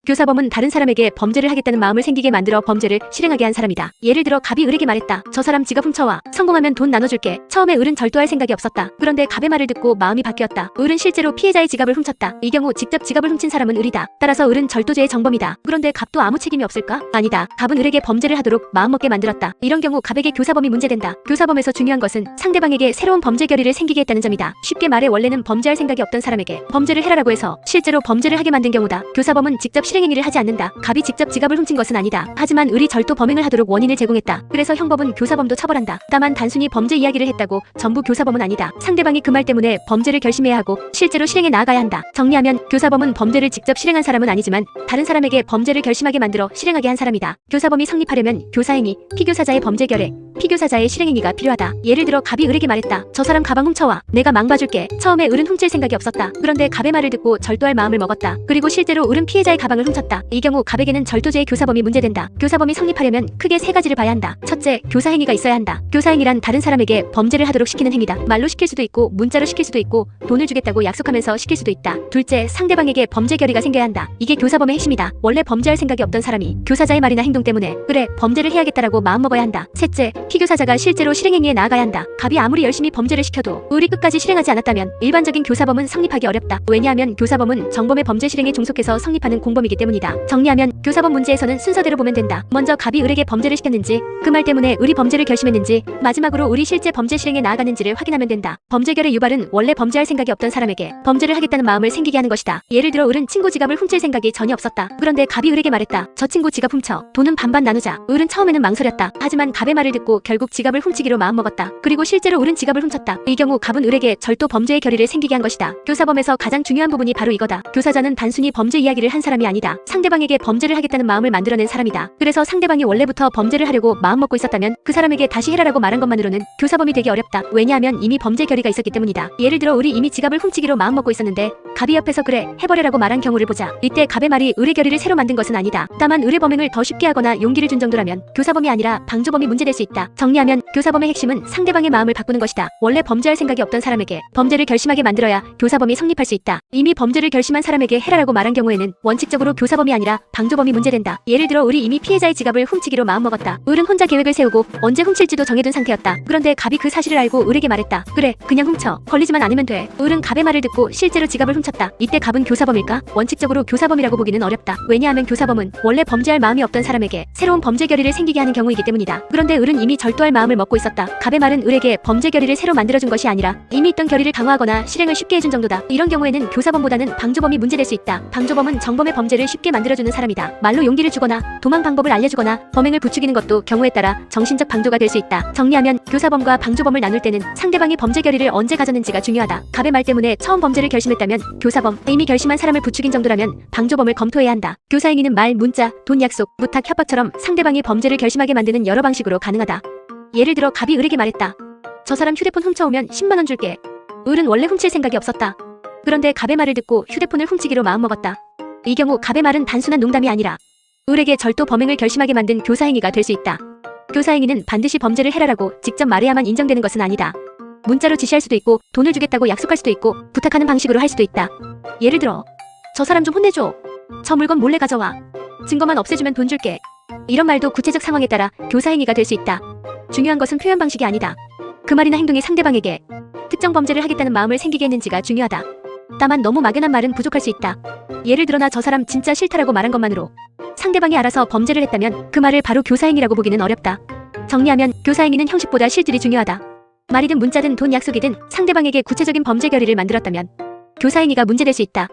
교사범은 다른 사람에게 범죄를 하겠다는 마음을 생기게 만들어 범죄를 실행하게 한 사람이다. 예를 들어 갑이 을에게 말했다. 저 사람 지갑 훔쳐와. 성공하면 돈 나눠줄게. 처음에 을은 절도할 생각이 없었다. 그런데 갑의 말을 듣고 마음이 바뀌었다. 을은 실제로 피해자의 지갑을 훔쳤다. 이 경우 직접 지갑을 훔친 사람은 을이다. 따라서 을은 절도죄의 정범이다. 그런데 갑도 아무 책임이 없을까? 아니다. 갑은 을에게 범죄를 하도록 마음먹게 만들었다. 이런 경우 갑에게 교사범이 문제된다. 교사범에서 중요한 것은 상대방에게 새로운 범죄 결의를 생기게 했다는 점이다. 쉽게 말해 원래는 범죄할 생각이 없던 사람에게 범죄를 해라라고 해서 실제로 범죄를 하게 만든 경우다. 교사범은 직접 실행행위를 하지 않는다. 갑이 직접 지갑을 훔친 것은 아니다. 하지만 을이 절도 범행을 하도록 원인을 제공했다. 그래서 형법은 교사범도 처벌한다. 다만 단순히 범죄 이야기를 했다고 전부 교사범은 아니다. 상대방이 그 말 때문에 범죄를 결심해야 하고 실제로 실행에 나아가야 한다. 정리하면 교사범은 범죄를 직접 실행한 사람은 아니지만 다른 사람에게 범죄를 결심하게 만들어 실행하게 한 사람이다. 교사범이 성립하려면 교사행위, 피교사자의 범죄 결의, 피교사자의 실행행위가 필요하다. 예를 들어 갑이 을에게 말했다. 저 사람 가방 훔쳐와. 내가 망봐줄게. 처음에 을은 훔칠 생각이 없었다. 그런데 갑의 말을 듣고 절도할 마음을 먹었다. 그리고 실제로 을은 피해자의 가방을 훔쳤다. 이 경우 갑에게는 절도죄의 교사범이 문제된다. 교사범이 성립하려면 크게 세 가지를 봐야 한다. 첫째, 교사행위가 있어야 한다. 교사행위란 다른 사람에게 범죄를 하도록 시키는 행위다. 말로 시킬 수도 있고 문자로 시킬 수도 있고 돈을 주겠다고 약속하면서 시킬 수도 있다. 둘째, 상대방에게 범죄 결의가 생겨야 한다. 이게 교사범의 핵심이다. 원래 범죄할 생각이 없던 사람이 교사자의 말이나 행동 때문에 그래 범죄를 해야겠다라고 마음먹어야 한다. 셋째, 피교사자가 실제로 실행행위에 나아가야 한다. 갑이 아무리 열심히 범죄를 시켜도 을이 끝까지 실행하지 않았다면 일반적인 교사범은 성립하기 어렵다. 왜냐하면 교사범은 정범의 범죄 실행에 종속해서 성립하는 공범이기 때문이다. 정리하면 교사범 문제에서는 순서대로 보면 된다. 먼저 갑이 을에게 범죄를 시켰는지, 그 말 때문에 을이 범죄를 결심했는지, 마지막으로 을이 실제 범죄 실행에 나아갔는지를 확인하면 된다. 범죄결의 유발은 원래 범죄할 생각이 없던 사람에게 범죄를 하겠다는 마음을 생기게 하는 것이다. 예를 들어 을은 친구 지갑을 훔칠 생각이 전혀 없었다. 그런데 갑이 을에게 말했다. 저 친구 지갑 훔쳐. 돈은 반반 나누자. 을은 처음에는 망설였다. 하지만 갑의 말을 듣고 결국 지갑을 훔치기로 마음먹었다. 그리고 실제로 을은 지갑을 훔쳤다. 이 경우 갑은 을에게 절도 범죄의 결의를 생기게 한 것이다. 교사범에서 가장 중요한 부분이 바로 이거다. 교사자는 단순히 범죄 이야기를 한 사람이 아니다. 상대방에게 범죄를 하겠다는 마음을 만들어낸 사람이다. 그래서 상대방이 원래부터 범죄를 하려고 마음먹고 있었다면 그 사람에게 다시 해라라고 말한 것만으로는 교사범이 되기 어렵다. 왜냐하면 이미 범죄 결의가 있었기 때문이다. 예를 들어 을이 이미 지갑을 훔치기로 마음먹고 있었는데 갑이 옆에서 그래 해버려라고 말한 경우를 보자. 이때 갑의 말이 을의 결의를 새로 만든 것은 아니다. 다만 을의 범행을 더 쉽게 하거나 용기를 준 정도라면 교사범이 아니라 방조범이 문제될 수 있다. 정리하면 교사범의 핵심은 상대방의 마음을 바꾸는 것이다. 원래 범죄할 생각이 없던 사람에게 범죄를 결심하게 만들어야 교사범이 성립할 수 있다. 이미 범죄를 결심한 사람에게 해라라고 말한 경우에는 원칙적으로 교사범이 아니라 방조범이 문제된다. 예를 들어 을이 이미 피해자의 지갑을 훔치기로 마음먹었다. 을은 혼자 계획을 세우고 언제 훔칠지도 정해둔 상태였다. 그런데 갑이 그 사실을 알고 을에게 말했다. 그래 그냥 훔쳐. 걸리지만 않으면 돼. 을은 갑의 말을 듣고 실제로 지갑을 훔쳤다. 이때 갑은 교사범일까? 원칙적으로 교사범이라고 보기는 어렵다. 왜냐하면 교사범은 원래 범죄할 마음이 없던 사람에게 새로운 범죄 결의를 생기게 하는 경우이기 때문이다. 그런데 을은 이미 절도할 마음을 먹고 있었다. 갑의 말은 을에게 범죄 결의를 새로 만들어준 것이 아니라 이미 있던 결의를 강화하거나 실행을 쉽게 해준 정도다. 이런 경우에는 교사범보다는 방조범이 문제될 수 있다. 방조범은 정범의 범죄를 쉽게 만들어주는 사람이다. 말로 용기를 주거나 도망 방법을 알려주거나 범행을 부추기는 것도 경우에 따라 정신적 방조가 될 수 있다. 정리하면 교사범과 방조범을 나눌 때는 상대방이 범죄 결의를 언제 가졌는지가 중요하다. 갑의 말 때문에 처음 범죄를 결심했다면 교사범, 이미 결심한 사람을 부추긴 정도라면 방조범을 검토해야 한다. 교사행위는 말, 문자, 돈 약속, 부탁, 협박처럼 상대방이 범죄를 결심하게 만드는 여러 방식으로 가능하다. 예를 들어 갑이 을에게 말했다. 저 사람 휴대폰 훔쳐오면 10만원 줄게. 을은 원래 훔칠 생각이 없었다. 그런데 갑의 말을 듣고 휴대폰을 훔치기로 마음먹었다. 이 경우 갑의 말은 단순한 농담이 아니라 을에게 절도 범행을 결심하게 만든 교사행위가 될 수 있다. 교사행위는 반드시 범죄를 해라라고 직접 말해야만 인정되는 것은 아니다. 문자로 지시할 수도 있고 돈을 주겠다고 약속할 수도 있고 부탁하는 방식으로 할 수도 있다. 예를 들어 저 사람 좀 혼내줘. 저 물건 몰래 가져와. 증거만 없애주면 돈 줄게. 이런 말도 구체적 상황에 따라 교사행위가 될 수 있다. 중요한 것은 표현 방식이 아니다. 그 말이나 행동이 상대방에게 특정 범죄를 하겠다는 마음을 생기게 했는지가 중요하다. 다만 너무 막연한 말은 부족할 수 있다. 예를 들어 나 저 사람 진짜 싫다라고 말한 것만으로 상대방이 알아서 범죄를 했다면 그 말을 바로 교사행위라고 보기는 어렵다. 정리하면 교사행위는 형식보다 실질이 중요하다. 말이든 문자든 돈 약속이든 상대방에게 구체적인 범죄 결의를 만들었다면 교사행위가 문제될 수 있다.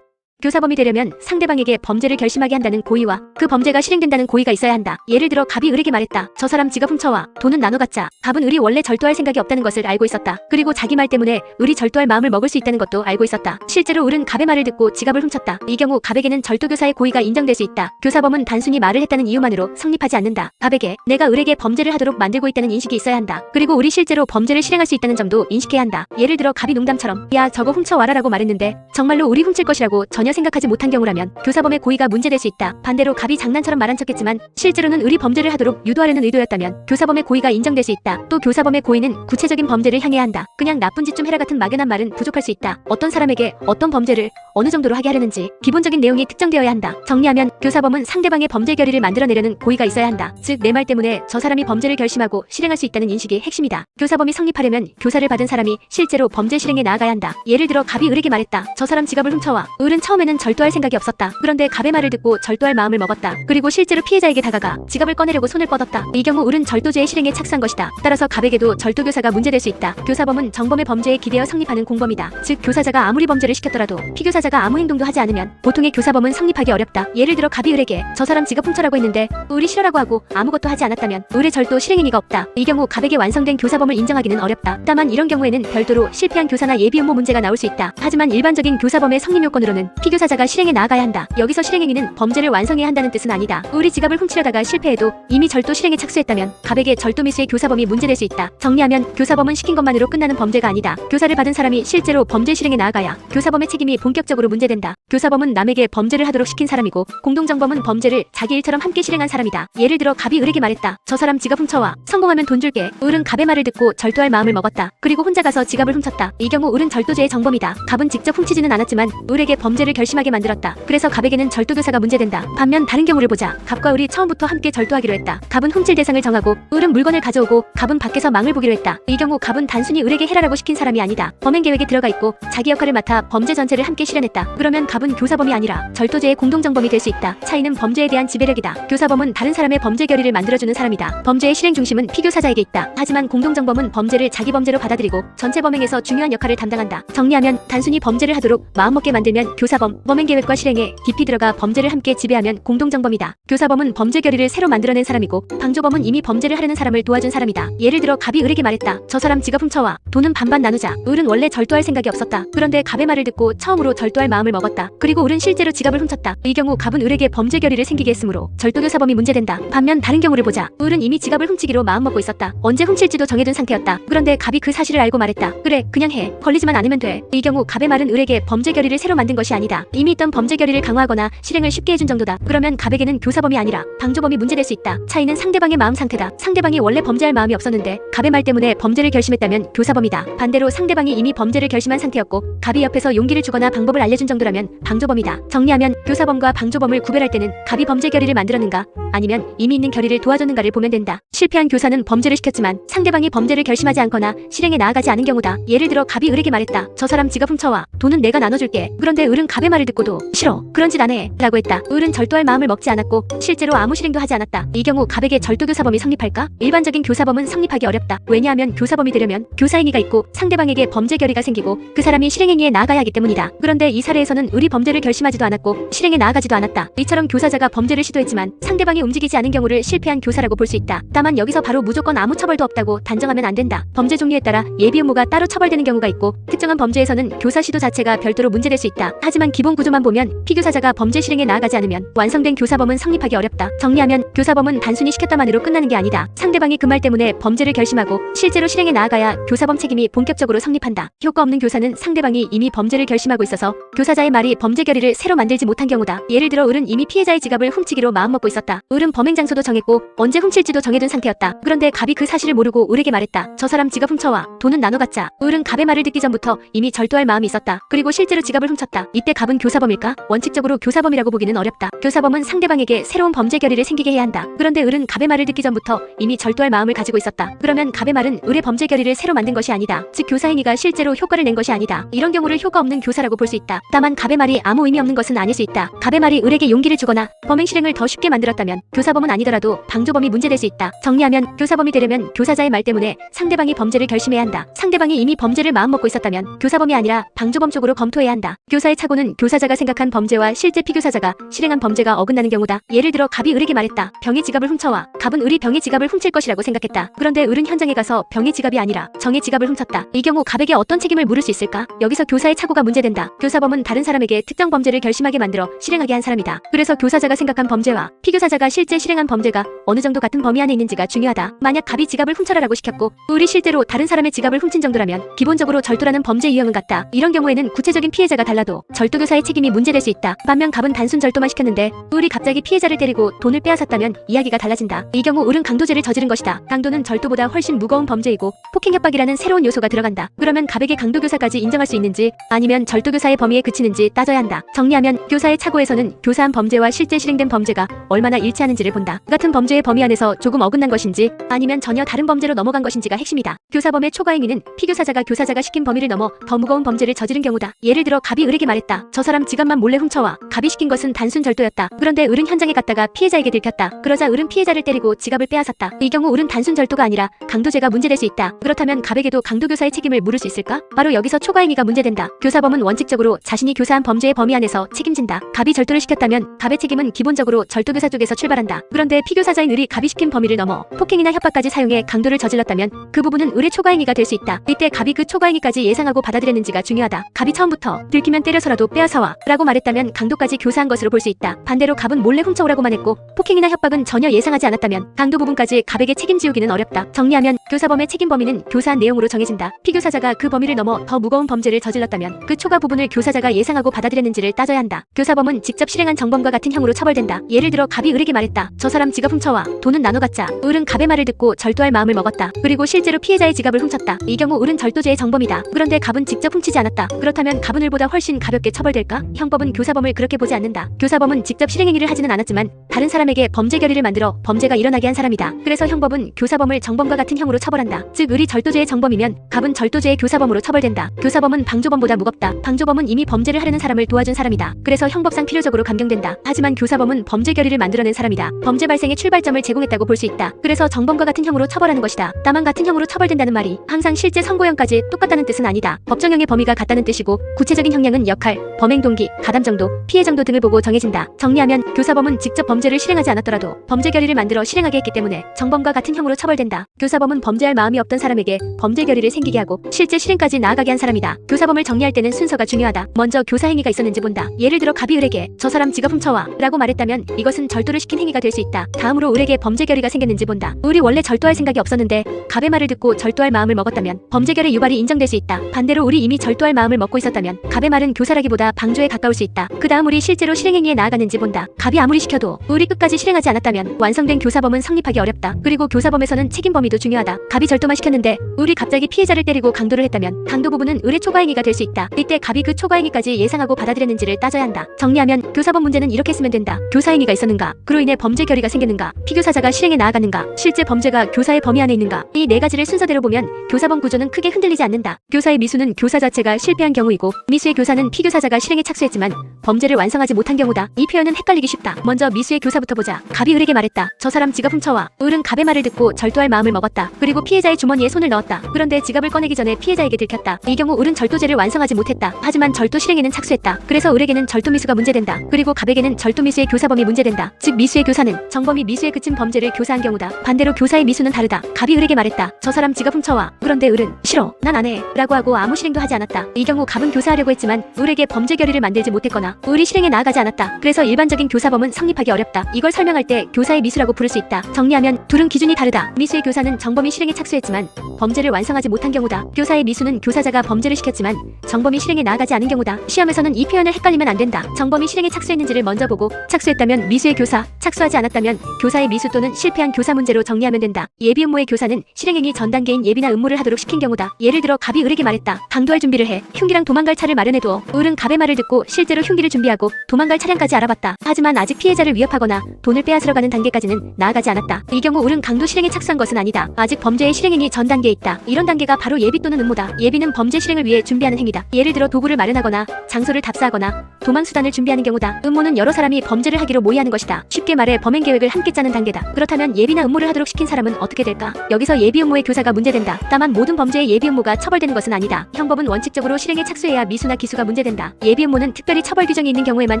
교사범이 되려면 상대방에게 범죄를 결심하게 한다는 고의와 그 범죄가 실행된다는 고의가 있어야 한다. 예를 들어 갑이 을에게 말했다. 저 사람 지갑 훔쳐와. 돈은 나눠 갖자. 갑은 을이 원래 절도할 생각이 없다는 것을 알고 있었다. 그리고 자기 말 때문에 을이 절도할 마음을 먹을 수 있다는 것도 알고 있었다. 실제로 을은 갑의 말을 듣고 지갑을 훔쳤다. 이 경우 갑에게는 절도교사의 고의가 인정될 수 있다. 교사범은 단순히 말을 했다는 이유만으로 성립하지 않는다. 갑에게 내가 을에게 범죄를 하도록 만들고 있다는 인식이 있어야 한다. 그리고 을이 실제로 범죄를 실행할 수 있다는 점도 인식해야 한다. 예를 들어 갑이 농담처럼 야 저거 훔쳐와라 라고 말했는데 정말로 을이 훔칠 것이라고 전혀 전혀 생각하지 못한 경우라면 교사범의 고의가 문제될 수 있다. 반대로 갑이 장난처럼 말한 척했지만 실제로는 의리 범죄를 하도록 유도하려는 의도였다면 교사범의 고의가 인정될 수 있다. 또 교사범의 고의는 구체적인 범죄를 향해야 한다. 그냥 나쁜 짓 좀 해라 같은 막연한 말은 부족할 수 있다. 어떤 사람에게 어떤 범죄를 어느 정도로 하게 하려는지 기본적인 내용이 특정되어야 한다. 정리하면 교사범은 상대방의 범죄 결의를 만들어내려는 고의가 있어야 한다. 즉 내 말 때문에 저 사람이 범죄를 결심하고 실행할 수 있다는 인식이 핵심이다. 교사범이 성립하려면 교사를 받은 사람이 실제로 범죄 실행에 나아가야 한다. 예를 들어 갑이 을에게 말했다. 저 사람 지갑을 훔쳐와. 을은 처음에는 절도할 생각이 없었다. 그런데 갑의 말을 듣고 절도할 마음을 먹었다. 그리고 실제로 피해자에게 다가가 지갑을 꺼내려고 손을 뻗었다. 이 경우 을은 절도죄의 실행에 착수한 것이다. 따라서 갑에게도 절도교사가 문제될 수 있다. 교사범은 정범의 범죄에 기대어 성립하는 공범이다. 즉 교사자가 아무리 범죄를 시켰더라도 피교사자가 아무 행동도 하지 않으면 보통의 교사범은 성립하기 어렵다. 예를 들어 갑이 을에게 저 사람 지갑 훔쳐라고 했는데 을이 싫어라고 하고 아무것도 하지 않았다면 을의 절도 실행행위가 없다. 이 경우 갑에게 완성된 교사범을 인정하기는 어렵다. 다만 이런 경우에는 별도로 실패한 교사나 예비음모 문제가 나올 수 있다. 하지만 일반적인 교사범의 성립 요건으로는 피교사자가 실행에 나아가야 한다. 여기서 실행행위는 범죄를 완성해야 한다는 뜻은 아니다. 을이 지갑을 훔치려다가 실패해도 이미 절도 실행에 착수했다면 갑에게 절도 미수의 교사범이 문제될 수 있다. 정리하면 교사범은 시킨 것만으로 끝나는 범죄가 아니다. 교사를 받은 사람이 실제로 범죄 실행에 나아가야 교사범의 책임이 본격적으로 문제된다. 교사범은 남에게 범죄를 하도록 시킨 사람이고 공동정범은 범죄를 자기 일처럼 함께 실행한 사람이다. 예를 들어 갑이 을에게 말했다. 저 사람 지갑 훔쳐와. 성공하면 돈 줄게. 을은 갑의 말을 듣고 절도할 마음을 먹었다. 그리고 혼자 가서 지갑을 훔쳤다. 이 경우 을은 절도죄의 정범이다. 갑은 직접 훔치지는 않았지만 을에게 범죄를 결심하게 만들었다. 그래서 갑에게는 절도교사가 문제된다. 반면 다른 경우를 보자. 갑과 을이 처음부터 함께 절도하기로 했다. 갑은 훔칠 대상을 정하고 을은 물건을 가져오고 갑은 밖에서 망을 보기로 했다. 이 경우 갑은 단순히 을에게 해라라고 시킨 사람이 아니다. 범행 계획에 들어가 있고 자기 역할을 맡아 범죄 전체를 함께 실현했다. 그러면 갑은 교사범이 아니라 절도죄의 공동정범이 될 수 있다. 차이는 범죄에 대한 지배력이다. 교사범은 다른 사람의 범죄 결의를 만들어주는 사람이다. 범죄의 실행 중심은 피교사자에게 있다. 하지만 공동정범은 범죄를 자기 범죄로 받아들이고 전체 범행에서 중요한 역할을 담당한다. 정리하면 단순히 범죄를 하도록 마음먹게 만들면 교사범, 범행 계획과 실행에 깊이 들어가 범죄를 함께 지배하면 공동정범이다. 교사범은 범죄 결의를 새로 만들어낸 사람이고 방조범은 이미 범죄를 하려는 사람을 도와준 사람이다. 예를 들어 갑이 을에게 말했다. 저 사람 지갑 훔쳐와. 돈은 반반 나누자. 을은 원래 절도할 생각이 없었다. 그런데 갑의 말을 듣고 처음으로 절도할 마음을 먹었다. 그리고 을은 실제로 지갑을 훔쳤다. 이 경우 갑은 을에게 범죄 결의를 생기게 했으므로 절도교사범이 문제된다. 반면 다른 경우를 보자. 을은 이미 지갑을 훔치기로 마음먹고 있었다. 언제 훔칠지도 정해둔 상태였다. 그런데 갑이 그 사실을 알고 말했다. 그래, 그냥 해. 걸리지만 않으면 돼. 이 경우 갑의 말은 을에게 범죄 결의를 새로 만든 것이 아니다. 이미 있던 범죄 결의를 강화하거나 실행을 쉽게 해준 정도다. 그러면 갑에게는 교사범이 아니라 방조범이 문제될 수 있다. 차이는 상대방의 마음 상태다. 상대방이 원래 범죄할 마음이 없었는데 갑의 말 때문에 범죄를 결심했다면 교사범이다. 반대로 상대방이 이미 범죄를 결심한 상태였고 갑이 옆에서 용기를 주거나 방법을 알려준 정도라면 방조범이다. 정리하면 교사범과 방조범을 구별할 때는 갑이 범죄 결의를 만들었는가 아니면 이미 있는 결의를 도와줬는가를 보면 된다. 실패한 교사는 범죄를 시켰지만 상대방이 범죄를 결심하지 않거나 실행에 나아가지 않은 경우다. 예를 들어 갑이 을에게 말했다. 저 사람 지갑 훔쳐와. 돈은 내가 나눠줄게. 그런데 을은 갑의 말을 듣고도 싫어. 그런 짓 안 해. 라고 했다. 을은 절도할 마음을 먹지 않았고 실제로 아무 실행도 하지 않았다. 이 경우 갑에게 절도교사범이 성립할까? 일반적인 교사범은 성립하기 어렵다. 왜냐하면 교사범이 되려면 교사행위가 있고 상대방에게 범죄 결의가 생기고 그 사람이 실행행위에 나아가야 하기 때문이다. 그런데 이 사례에서는 을이 범죄를 결심하지도 않았고 실행에 나아가지도 않았다. 이처럼 교사자가 범죄를 시도했지만 상대방이 움직이지 않은 경우를 실패한 교사라고 볼 수 있다. 다만 여기서 바로 무조건 아무 처벌도 없다고 단정하면 안 된다. 범죄 종류에 따라 예비음모가 따로 처벌되는 경우가 있고 특정한 범죄에서는 교사 시도 자체가 별도로 문제될 수 있다. 하지만 기본 구조만 보면 피교사자가 범죄 실행에 나아가지 않으면 완성된 교사범은 성립하기 어렵다. 정리하면 교사범은 단순히 시켰다만으로 끝나는 게 아니다. 상대방이 그 말 때문에 범죄를 결심하고 실제로 실행에 나아가야 교사범 책임이 본격적으로 성립한다. 효과 없는 교사는 상대방이 이미 범죄를 결심하고 있어서 교사자의 말이 범죄 결의를 새로 만들지 못한 경우다. 예를 들어 을은 이미 피해자의 지갑을 훔치기로 마음먹고 있었다. 을은 범행 장소도 정했고 언제 훔칠지도 정해둔 상태였다. 그런데 갑이 그 사실을 모르고 을에게 말했다. 저 사람 지갑 훔쳐와. 돈은 나눠 갖자. 을은 갑의 말을 듣기 전부터 이미 절도할 마음이 있었다. 그리고 실제로 지갑을 훔쳤다. 이때 갑은 교사범일까? 원칙적으로 교사범이라고 보기는 어렵다. 교사범은 상대방에게 새로운 범죄 결의를 생기게 해야 한다. 그런데 을은 갑의 말을 듣기 전부터 이미 절도할 마음을 가지고 있었다. 그러면 갑의 말은 을의 범죄 결의를 새로 만든 것이 아니다. 즉 교사행위가 실제로 효과를 낸 것이 아니다. 이런 경우를 효과 없는 교사라고 볼 수 있다. 다만 갑의 말이 아무 의미 없는 것은 아닐 수 있다. 갑의 말이 을에게 용기를 주거나 범행 실행을 더 쉽게 만들었다면 교사범은 아니더라도 방조범이 문제될 수 있다. 정리하면 교사범이 되려면 교사자의 말 때문에 상대방이 범죄를 결심해야 한다. 상대방이 이미 범죄를 마음먹고 있었다면 교사범이 아니라 방조범 쪽으로 검토해야 한다. 교사의 착오는 교사자가 생각한 범죄와 실제 피교사자가 실행한 범죄가 어긋나는 경우다. 예를 들어 갑이 을에게 말했다. 병의 지갑을 훔쳐와. 갑은 을이 병의 지갑을 훔칠 것이라고 생각했다. 그런데 을은 현장에 가서 병의 지갑이 아니라 정의 지갑을 훔쳤다. 이 경우 갑에게 어떤 책임을 물을 수 있을까? 여기서 교사의 착오가 문제된다. 교사범은 다른 사람에게 특정 범죄를 결심하게 만들어 실행하게 한 사람이다. 그래서 교사자가 생각한 범죄와 피교사자가 실제 실행한 범죄가 어느 정도 같은 범위 안에 있는지가 중요하다. 만약 갑이 지갑을 훔쳐라라고 시켰고 을이 실제로 다른 사람의 지갑을 훔친 정도라면 기본적으로 절도라는 범죄 유형은 같다. 이런 경우에는 구체적인 피해자가 달라도 절도교사의 책임이 문제될 수 있다. 반면 갑은 단순 절도만 시켰는데 을이 갑자기 피해자를 때리고 돈을 빼앗았다면 이야기가 달라진다. 이 경우 을은 강도죄를 저지른 것이다. 강도는 절도보다 훨씬 무거운 범죄이고 폭행 협박이라는 새로운 요소가 들어간다. 그러면 갑에게 강도교사까지 인정할 수 있는지 아니면 절도교사의 범위에 그치는지 따져야 한다. 정리하면 교사의 착오에서는 교사한 범죄와 실제 실행된 범죄가 얼마나 일치하는지를 본다. 같은 범죄의 범위 안에서 조금 어긋난 것인지 아니면 전혀 다른 범죄로 넘어간 것인지가 핵심이다. 교사범의 초과행위는 피교사자가 교사자가 시킨 범위를 넘어 더 무거운 범죄를 저지른 경우다. 예를 들어 갑이 을에게 말했다. 저 사람 지갑만 몰래 훔쳐와. 갑이 시킨 것은 단순 절도였다. 그런데 을은 현장에 갔다가 피해자에게 들켰다. 그러자 을은 피해자를 때리고 지갑을 빼앗았다. 이 경우 을은 단순 절도가 아니라 강도죄가 문제될 수 있다. 그렇다면 갑에게도 강도교사의 책임을 물을 수 있을까? 바로 여기서 초과행위가 문제된다. 교사범은 원칙적으로 자신이 교사한 범죄의 범위 안에서 책임진다. 갑이 절도를 시켰다면 갑의 책임은 기본적으로 절도교사 쪽에서 출발한다. 그런데 피교사자인 을이 갑이 시킨 범위를 넘어 폭행이나 협박까지 사용해 강도를 저질렀다면 그 부분은 을의 초과행위가 될 수 있다. 이때 갑이 그 초과행위까지 예상하고 받아들였는지가 중요하다. 갑이 처음부터 들키면 때려서라도 빼앗아와 라고 말했다면 강도까지 교사한 것으로 볼 수 있다. 반대로 갑은 몰래 훔쳐오라고만 했고 폭행이나 협박은 전혀 예상하지 않았다면 강도 부분까지 갑에게 책임지우기는 어렵다. 정리하면 교사범의 책임 범위는 교사한 내용으로 정해진다. 피교사자가 그 범위를 넘어 더 무거운 범죄를 저질렀다면 그 초과 부분을 교사자가 예상하고 받아들였는지를 따져야 한다. 교사범은 직접 실행한 정범과 같은 형으로 처벌된다. 예를 들어 갑이 을에게 말했다. 저 사람 지갑 훔쳐와. 돈은 나눠 갖자. 을은 갑의 말을 듣고 절도할 마음을 먹었다. 그리고 실제로 피해자의 지갑을 훔쳤다. 이 경우 을은 절도죄의 정범이다. 그런데 갑은 직접 훔치지 않았다. 그렇다면 갑은 을보다 훨씬 가볍게 처벌될까? 형법은 교사범을 그렇게 보지 않는다. 교사범은 직접 실행행위를 하지는 않았지만 다른 사람에게 범죄 결의를 만들어 범죄가 일어나게 한 사람이다. 그래서 형법은 교사범을 정범과 같은 형으로 처벌한다. 즉 을이 절도죄의 정범이면 갑은 절도죄의 교사범으로 처벌된다. 교사범은 방조범보다 무겁다. 방조범은 이미 범죄를 하려는 사람을 도와준 사람이다. 그래서 형법상 필요적으로 감경된다. 하지만 교사범은 범죄 결의를 만들어낸 사람이다. 범죄 발생의 출발점을 제공했다고 볼 수 있다. 그래서 정범과 같은 형으로 처벌하는 것이다. 다만 같은 형으로 처벌된다는 말이 항상 실제 선고형까지 똑같다는 뜻은 아니다. 법정형의 범위가 같다는 뜻이고 구체적인 형량은 역할, 범행 동기, 가담 정도, 피해 정도 등을 보고 정해진다. 정리하면 교사범은 직접 범죄를 실행하지 않았더라도 범죄 결의를 만들어 실행하게 했기 때문에 정범과 같은 형으로 처벌된다. 교사범은 범죄할 마음이 없던 사람에게 범죄 결의를 생기게 하고 실제 실행까지 나아가게 한 사람이다. 교사범을 정리할 때는 순서가 중요하다. 먼저 교사 행위가 있었는지 본다. 예를 들어 갑이 을에게 저 사람 지갑 훔쳐와 라고 말했다면 이것은 절도를 시킨 행위가 될 수 있다. 다음으로 을에게 범죄 결의가 생겼는지 본다. 을이 원래 절도할 생각이 없었는데 갑의 말을 듣고 절도할 마음을 먹었다면 범죄 결의 유발이 인정될 수 있다. 반대로 을이 이미 절도할 마음을 먹고 있었다면 갑의 말은 교사라기보다 방조에 가까울 수 있다. 그 다음 을이 실제로 실행행위에 나아갔는지 본다. 갑이 아무리 시켜도 을이 끝까지 실행하지 않았다면 완성된 교사범은 성립하기 어렵다. 그리고 교사범에서는 책임 범위도 중요하다. 갑이 절도만 시켰는데 을이 갑자기 피해자를 때리고 강도를 했다면 강도 부분은 을의 초과행위가 될 수 있다. 이때 갑이 그 초과행위까지 예상하고 받아들였는지를 따져야 한다. 정리하면 교사범 문제는 이렇게 쓰면 된다. 교사행위가 있었는가? 그로 인해 범죄 결의가 생겼는가? 피교사자가 실행에 나아갔는가? 실제 범죄가 교사의 범위 안에 있는가? 이 네 가지를 순서대로 보면 교사범 구조는 크게 흔들리지 않는다. 교사의 미수는 교사 자체가 실패한 경우이고 미수의 교사는 피교사자가 실행에 착수했지만 범죄를 완성하지 못한 경우다. 이 표현은 헷갈리기 쉽다. 먼저 미수의 교사부터 보자. 갑이 을에게 말했다. 저 사람 지갑 훔쳐와. 을은 갑의 말을 듣고 절도할 마음을 먹었다. 그리고 피해자의 주머니에 손을 넣었다. 그런데 지갑을 꺼내기 전에 피해자에게 들켰다. 이 경우 을은 절도죄를 완성하지 못했다. 하지만 절도 실행에는 착수했다. 그래서 을에게는 절도 미수가 문제된다. 그리고 갑에게는 절도 미수의 교사범이 문제된다. 즉 미수의 교사는 정범이 미수에 그친 범죄를 교사한 경우다. 반대로 교사의 미수는 다르다. 갑이 을에게 말했다. 저 사람 지갑 훔쳐와. 그런데 을은 싫어. 난 안 해. 라고 하고 아무 실행도 하지 않았다. 이 경우 갑은 교사하려고 했지만 을에게 범죄 결의를 만들지 못했거나 을이 실행에 나아가지 않았다. 그래서 일반적인 교사범은 성립하기 어렵다. 이걸 설명할 때 교사의 미수라고 부를 수 있다. 정리하면 둘은 기준이 다르다. 미수의 교사는 정범이 실행에 착수했지만 범죄를 완성하지 못한 경우다. 교사의 미수는 교사자가 범죄를 시켰지만 정범이 실행에 나아가지 않은 경우다. 시험에서는 이 표현을 헷갈리면 안 된다. 정범이 실행에 착수했는지를 먼저 보고 착수했다면 미수의 교사, 착수하지 않았다면 교사의 미수 또는 실패한 교사 문제로 정리하면 된다. 예비 음모의 교사는 실행행위 전 단계인 예비나 음모를 하도록 시킨 경우다. 예를 들어 갑이 을에게 말했다. 강도할 준비를 해. 흉기랑 도망갈 차를 마련해두어. 을은 갑의 말을 듣고 실제로 흉기를 준비하고 도망갈 차량까지 알아봤다. 하지만 아직 피해자를 위협하거나 돈을 빼앗으러 가는 단계까지는 나아가지 않았다. 이 경우 을은 강도 실행에 착수한 것은 아니다. 아직 범죄의 실행행위 전 단계에 있다. 이런 단계가 바로 예비 또는 음모다. 예비는 범죄 실행을 위해 준비하는 행위다. 예를 들어 도구를 마련하거나 장소를 답사하거나 도망 수단을 준비하는 경우다. 음모는 여러 사람이 범죄를 하기로 모의하는 것이다. 쉽게 말해 범행 계획을 함께 짜는 단계다. 그렇다면 예비나 음모를 하도록 시킨 사람은 어떻게 될까? 여기서 예비 음모의 교사가 문제된다. 다만 모든 범죄의 예비 음모가 처벌되는 것은 아니다. 형법은 원칙적으로 실행에 착수해야 미수나 기수가 문제된다. 예비 음모는 특별히 처벌 규정이 있는 경우에만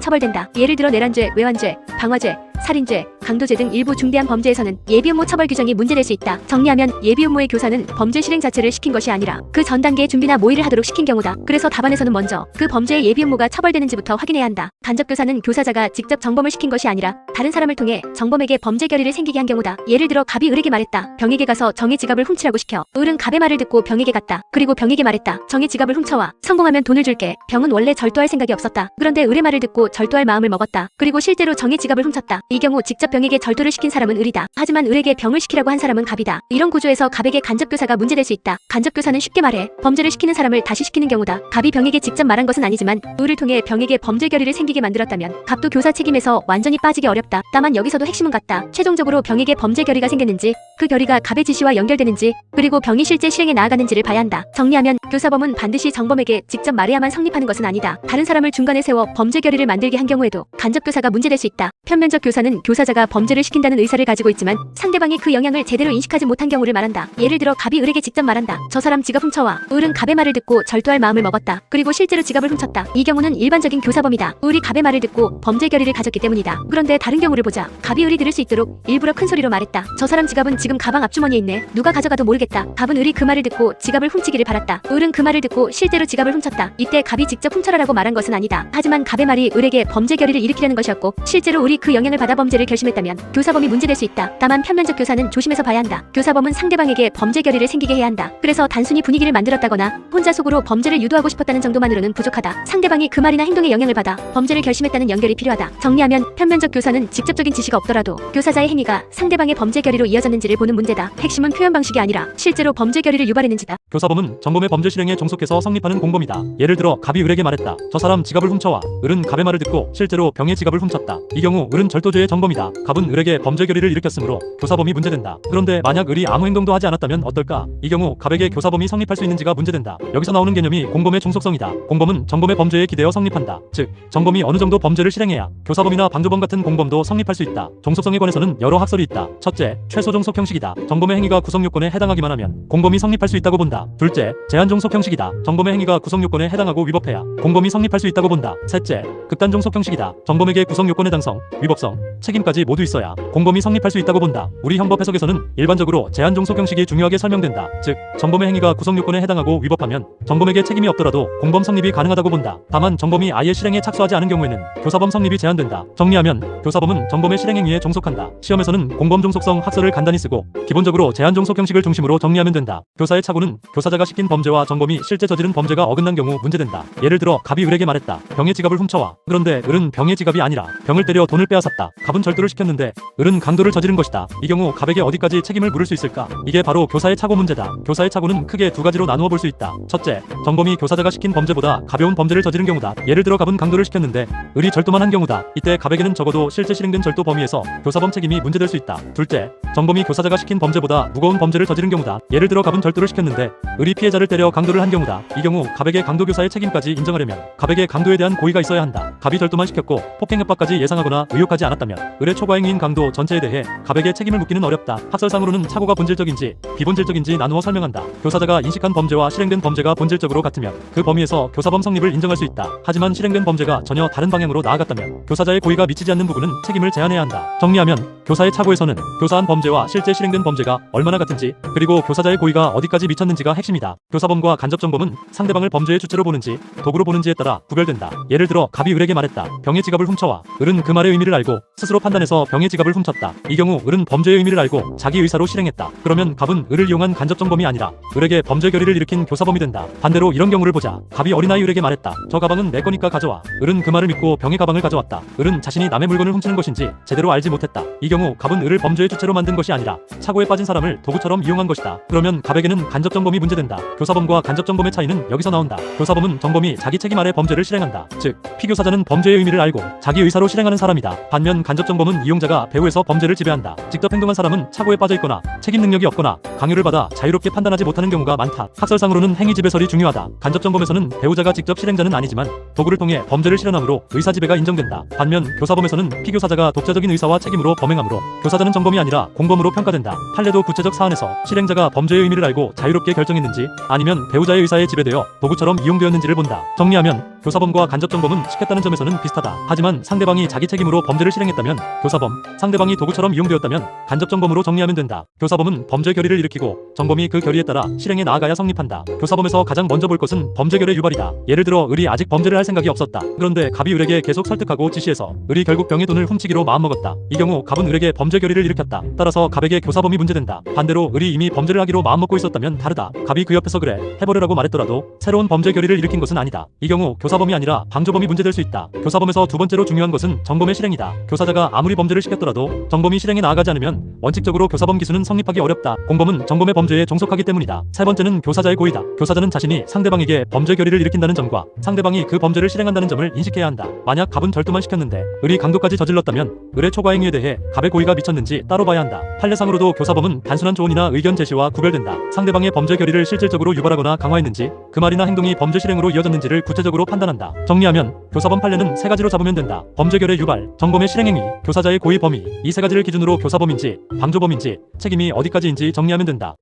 처벌된다. 예를 들어 내란죄, 외환죄, 방화죄, 살인죄, 강도죄 등 일부 중대한 범죄에서는 예비음모 처벌 규정이 문제될 수 있다. 정리하면 예비음모의 교사는 범죄 실행 자체를 시킨 것이 아니라 그 전 단계의 준비나 모의를 하도록 시킨 경우다. 그래서 답안에서는 먼저 그 범죄의 예비음모가 처벌되는지부터 확인해야 한다. 간접교사는 교사자가 직접 정범을 시킨 것이 아니라 다른 사람을 통해 정범에게 범죄 결의를 생기게 한 경우다. 예를 들어 갑이 을에게 말했다. 병에게 가서 정의 지갑을 훔치라고 시켜. 을은 갑의 말을 듣고 병에게 갔다. 그리고 병에게 말했다. 정의 지갑을 훔쳐와. 성공하면 돈을 줄게. 병은 원래 절도할 생각이 없었다. 그런데 을의 말을 듣고 절도할 마음을 먹었다. 그리고 실제로 정의 지갑을 훔쳤다. 이 경우 직접 병에게 절도를 시킨 사람은 을이다. 하지만 을에게 병을 시키라고 한 사람은 갑이다. 이런 구조에서 갑에게 간접교사가 문제될 수 있다. 간접교사는 쉽게 말해 범죄를 시키는 사람을 다시 시키는 경우다. 갑이 병에게 직접 말한 것은 아니지만 을을 통해 병에게 범죄 결의를 생기게 만들었다면 갑도 교사 책임에서 완전히 빠지기 어렵다. 다만 여기서도 핵심은 같다. 최종적으로 병에게 범죄 결의가 생겼는지 그 결의가 갑의 지시와 연결되는지 그리고 병이 실제 실행에 나아가는지를 봐야 한다. 정리하면 교사범은 반드시 정범에게 직접 말해야만 성립하는 것은 아니다. 다른 사람을 중간에 세워 범죄 결의를 만들게 한 경우에도 간접교사가 문제될 수 있다. 편면적 교사는 교사자가 범죄를 시킨다는 의사를 가지고 있지만 상대방이 그 영향을 제대로 인식하지 못한 경우를 말한다. 예를 들어 갑이 을에게 직접 말한다. 저 사람 지갑 훔쳐와. 을은 갑의 말을 듣고 절도할 마음을 먹었다. 그리고 실제로 지갑을 훔쳤다. 이 경우는 일반적인 교사범이다. 을이 갑의 말을 듣고 범죄 결의를 가졌기 때문이다. 그런데 다른 경우를 보자. 갑이 을이 들을 수 있도록 일부러 큰 소리로 말했다. 저 사람 지갑은 지금 가방 앞주머니에 있네. 누가 가져가도 모르겠다. 갑은 을이 그 말을 듣고 지갑을 훔치기를 바랐다. 을은 그 말을 듣고 실제로 지갑을 훔쳤다. 이때 갑이 직접 훔쳐라라고 말한 것은 아니다. 하지만 갑의 말이 을에게 범죄 결의를 일으키려는 것이었고 실제로 을이 그 영향을 받아 범죄를 결심했다면 교사범이 문제될 수 있다. 다만 편면적 교사는 조심해서 봐야 한다. 교사범은 상대방에게 범죄 결의를 생기게 해야 한다. 그래서 단순히 분위기를 만들었다거나 혼자 속으로 범죄를 유도하고 싶었다는 정도만으로는 부족하다. 상대방이 그 말이나 행동에 영향을 받아 범죄를 결심했다는 연결이 필요하다. 정리하면 편면적 교사는 직접적인 지시가 없더라도 교사자의 행위가 상대방의 범죄 결의로 이어졌는지를 보는 문제다. 핵심은 표현 방식이 아니라 실제로 범죄 결의를 유발했는지다. 교사범은 정범의 범죄 실행에 종속해서 성립하는 공범이다. 예를 들어 갑이 을에게 말했다. 저 사람 지갑을 훔쳐와. 을은 갑의 말을 듣고 실제로 병의 지갑을 훔쳤다. 이 경우 을은 절도죄의 정범이다. 갑은 을에게 범죄 결의를 일으켰으므로 교사범이 문제된다. 그런데 만약 을이 아무 행동도 하지 않았다면 어떨까? 이 경우 갑에게 교사범이 성립할 수 있는지가 문제된다. 여기서 나오는 개념이 공범의 종속성이다. 공범은 정범의 범죄에 기대어 성립한다. 즉 정범이 어느 정도 범죄를 실행해야 교사범이나 방조범 같은 공범도 성립할 수 있다. 종속성에 관해서는 여러 학설이 있다. 첫째, 최소 종속 형식이다. 정범의 행위가 구성 요건에 해당하기만 하면 공범이 성립할 수 있다고 본다. 둘째, 제한 종속 형식이다. 정범의 행위가 구성 요건에 해당하고 위법해야 공범이 성립할 수 있다고 본다. 셋째, 극단 종속 형식이다. 정범에게 구성 요건 해당성, 위법성, 책임까지 모두 있어야 공범이 성립할 수 있다고 본다. 우리 형법 해석에서는 일반적으로 제한 종속 형식이 중요하게 설명된다. 즉, 정범의 행위가 구성 요건에 해당하고 위법하면 정범에게 책임이 없더라도 공범 성립이 가능하다고 본다. 다만 정범이 아예 실행에 착수하지 않은 경우에는 교사범 성립이 제한된다. 정리하면 교사범은 정범의 실행 행위에 종속한다. 시험에서는 공범 종속성 학설을 간단히 쓰고 기본적으로 제한 종속 형식을 중심으로 정리하면 된다. 교사의 착오는 교사자가 시킨 범죄와 정범이 실제 저지른 범죄가 어긋난 경우 문제된다. 예를 들어 갑이 을에게 말했다. 병의 지갑을 훔쳐와. 그런데 을은 병의 지갑이 아니라 병을 때려 돈을 빼앗았다. 갑은 절도를 시켰는데 을은 강도를 저지른 것이다. 이 경우 갑에게 어디까지 책임을 물을 수 있을까? 이게 바로 교사의 착오 문제다. 교사의 착오는 크게 두 가지로 나누어 볼 수 있다. 첫째, 정범이 교사자가 시킨 범죄보다 가벼운 범죄를 저지른 경우다. 예를 들어 갑은 강도를 시켰는데 을이 절도만 한 경우다. 이때 갑에게는 적어도 실제 실행된 절도 범위에서 교사범 책임이 문제될 수 있다. 둘째, 정범이 교사자가 시킨 범죄보다 무거운 범죄를 저지른 경우다. 예를 들어 갑은 절도를 시켰는데 을이 피해자를 때려 강도를 한 경우다. 이 경우 갑에게 강도교사의 책임까지 인정하려면 갑에게 강도에 대한 고의가 있어야 한다. 갑이 절도만 시켰고 폭행 협박까지 예상하거나 의혹하지 않았다면 을의 초과행위인 강도 전체에 대해 갑에게 책임을 묻기는 어렵다. 학설상으로는 착오가 본질적인지 비본질적인지 나누어 설명한다. 교사자가 인식한 범죄와 실행된 범죄가 본질적으로 같으면 그 범위에서 교사범 성립을 인정할 수 있다. 하지만 실행된 범죄가 전혀 다른 방향으로 나아갔다면 교사자의 고의가 미치지 않는 부분은 책임을 제한해야 한다. 정리하면 교사의 착오에서는 교사한 범죄와 실제 실행된 범죄가 얼마나 같은지 그리고 교사자의 고의가 어디까지 미쳤는지가 핵심이다. 교사범과 간접정범은 상대방을 범죄의 주체로 보는지 도구로 보는지에 따라 구별된다. 예를 들어 갑이 을에게 말했다. 병의 지갑을 훔쳐와. 을은 그 말의 의미를 알고 스스로 판단해서 병의 지갑을 훔쳤다. 이 경우 을은 범죄의 의미를 알고 자기 의사로 실행했다. 그러면 갑은 을을 이용한 간접정범이 아니라 을에게 범죄 결의를 일으킨 교사범이 된다. 반대로 이런 경우를 보자. 갑이 어린아이 을에게 말했다. 저 가방은 내 거니까 가져와. 을은 그 말을 믿고 병의 가방을 가져왔다. 을은 자신이 남의 물건을 훔치는 것인지 제대로 알지 못했다. 이 경우 갑은 을을 범죄의 주체로 만든 것이 아니라 착오에 빠진 사람을 도구처럼 이용한 것이다. 그러면 갑에게는 간접정범이 문제된다. 교사범과 간접정범의 차이는 여기서 나온다. 교사범은 정범이 자기 책임 아래 범죄를 실행한다. 즉, 피교사자는 범죄의 의미를 알고 자기 의사로 실행하는 사람이다. 반면 간접정범은 이용자가 배후에서 범죄를 지배한다. 직접 행동한 사람은 착오에 빠져 있거나 책임 능력이 없거나 강요를 받아 자유롭게 판단하지 못하는 경우가 많다. 학설상으로는 행위 지배설이 중요하다. 간접정범에서는 배우자가 직접 실행자는 아니지만 도구를 통해 범죄를 실현함으로 의사 지배가 인정된다. 반면 교사범에서는 피교사자가 독자적인 의사와 책임으로 범행함으로 교사자는 정범이 아니라 공범으로 평가된다. 판례도 구체적 사안에서 실행자가 범죄의 의미를 알고 자유롭게 결정했는지 아니면 배우자의 의사에 지배되어 도구처럼 이용되었는지를 본다. 정리하면 교사범과 간접정범은 시켰다는 점에서는 비슷하다. 하지만 상대방이 자기 책임으로 범죄를 실행했다면 교사범 교사범, 상대방이 도구처럼 이용되었다면 간접 정범으로 정리하면 된다. 교사범은 범죄 결의를 일으키고 정범이 그 결의에 따라 실행에 나아가야 성립한다. 교사범에서 가장 먼저 볼 것은 범죄 결의 유발이다. 예를 들어 을이 아직 범죄를 할 생각이 없었다. 그런데 갑이 을에게 계속 설득하고 지시해서 을이 결국 병의 돈을 훔치기로 마음먹었다. 이 경우 갑은 을에게 범죄 결의를 일으켰다. 따라서 갑에게 교사범이 문제된다. 반대로 을이 이미 범죄를 하기로 마음먹고 있었다면 다르다. 갑이 그 옆에서 그래 해버려라고 말했더라도 새로운 범죄 결의를 일으킨 것은 아니다. 이 경우 교사범이 아니라 방조범이 문제될 수 있다. 교사범에서 두 번째로 중요한 것은 정범의 실행이다. 교사자가 아무리 범죄를 시켰더라도 정범이 실행에 나아가지 않으면 원칙적으로 교사범 기수는 성립하기 어렵다. 공범은 정범의 범죄에 종속하기 때문이다. 세 번째는 교사자의 고의다. 교사자는 자신이 상대방에게 범죄 결의를 일으킨다는 점과 상대방이 그 범죄를 실행한다는 점을 인식해야 한다. 만약 갑은 절도만 시켰는데 을이 강도까지 저질렀다면 을의 초과 행위에 대해 갑의 고의가 미쳤는지 따로 봐야 한다. 판례상으로도 교사범은 단순한 조언이나 의견 제시와 구별된다. 상대방의 범죄 결의를 실질적으로 유발하거나 강화했는지 그 말이나 행동이 범죄 실행으로 이어졌는지를 구체적으로 판단한다. 정리하면 교사범 판례는 세 가지로 잡으면 된다. 범죄 결의 유발, 정범의 실행행위, 교사자의 고의 범위. 이 세 가지를 기준으로 교사범인지 방조범인지 책임이 어디까지인지 정리하면 된다.